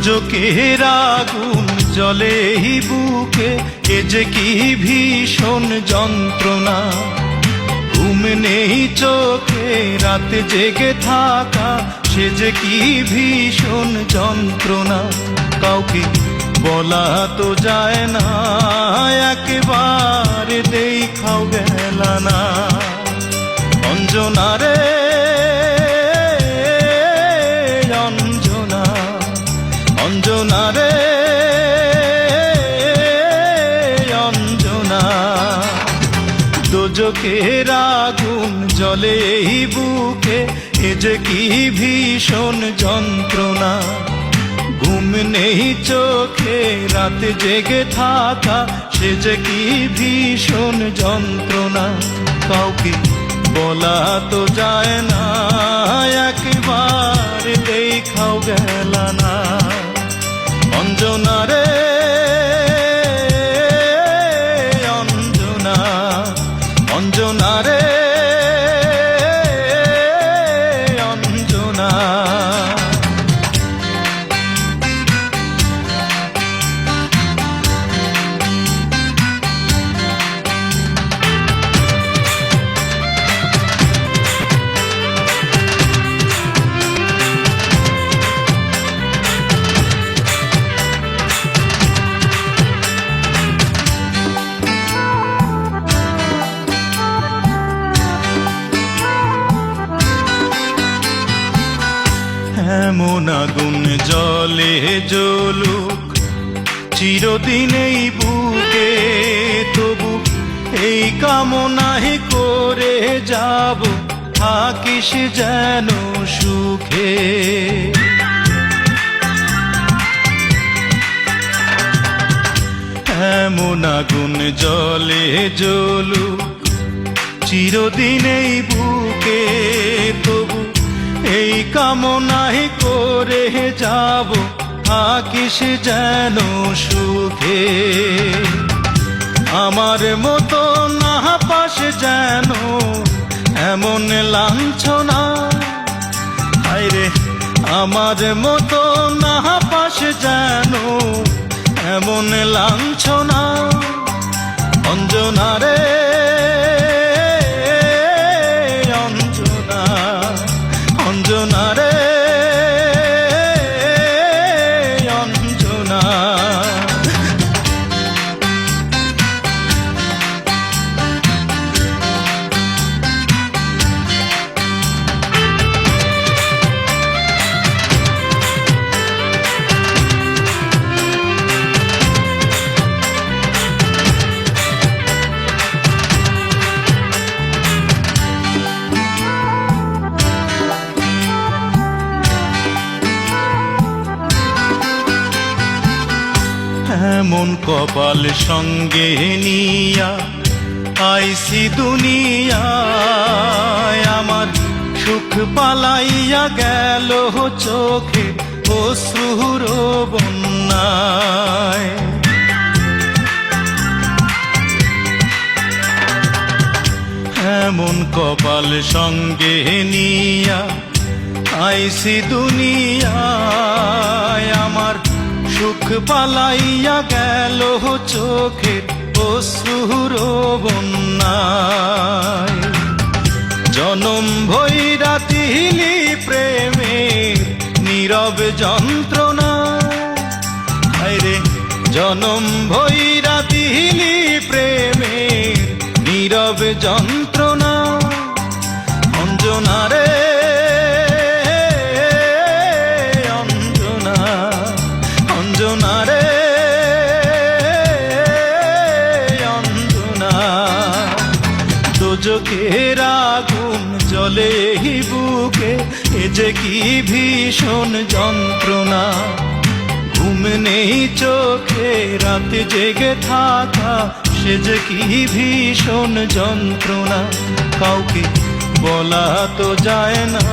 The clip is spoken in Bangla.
দোজকের আগুন জ্বলে এই বুকে, এ যে কি ভীষণ যন্ত্রণা। ঘুম নেই চোখে রাতে জেগে থাকা, সে যে কি ভীষণ যন্ত্রণা। কাউকে বলা তো যায় না, একেবারে দেখাও গেল না। অঞ্জনা রে অঞ্জনা, অঞ্জনা রে অঞ্জনা। দোজকের আগুন জ্বলে এই বুকে, এ যে কি ভীষণ যন্ত্রণা। ঘুম নেই চোখে রাতে জেগে থাকা, সে যে কি ভীষণ যন্ত্রণা। কাউকে বলা তো যায় না, একেবারে দেখাও গেল না। অঞ্জনা রে অঞ্জনা, অঞ্জনা রে অঞ্জনা। এমন আগুন জ্বলে জ্বলুক চিরদিন এই বুকে, তবু এই কামনাই করে যাব, থাকিস যেন সুখে। এমন আগুন জ্বলে জ্বলুক চিরদিন এই বুকে, তবু এই কামনাই করে যাব, থাকিস যেন সুখে। আমার মতো না পাস যেন এমন লাঞ্ছনা, আইরে আমার মতো না পাস যেন এমন লাঞ্ছনা। অঞ্জনা রে অঞ্জনা, অঞ্জনা রে অঞ্জনা। এমন কপাল সঙ্গে নিয়া আইসি দুনিয়ায়, আমার সুখ পালাইয়া গেল চোখে অশ্রুর বন্যায়। এমন কপাল সঙ্গে নিয়া আইসি দুনিয়ায়, আমার সুখ পালাইয়া গেল চোখের অশ্রুর বন্যায়। জনম ভৈরা তিলি প্রেমের নীরব যন্ত্রণা, আইরে জনম ভৈরা তিলি প্রেমের নীরব যন্ত্রণা। অঞ্জনা রে অঞ্জনা, অঞ্জনা রে অঞ্জনা। দোজকের আগুন জ্বলে এই বুকে, এ যে কি ভীষণ যন্ত্রণা। ঘুম নেই চোখে রাতে জেগে থাকা, সে যে কি ভীষণ যন্ত্রণা। কাউকে বলা তো যায় না,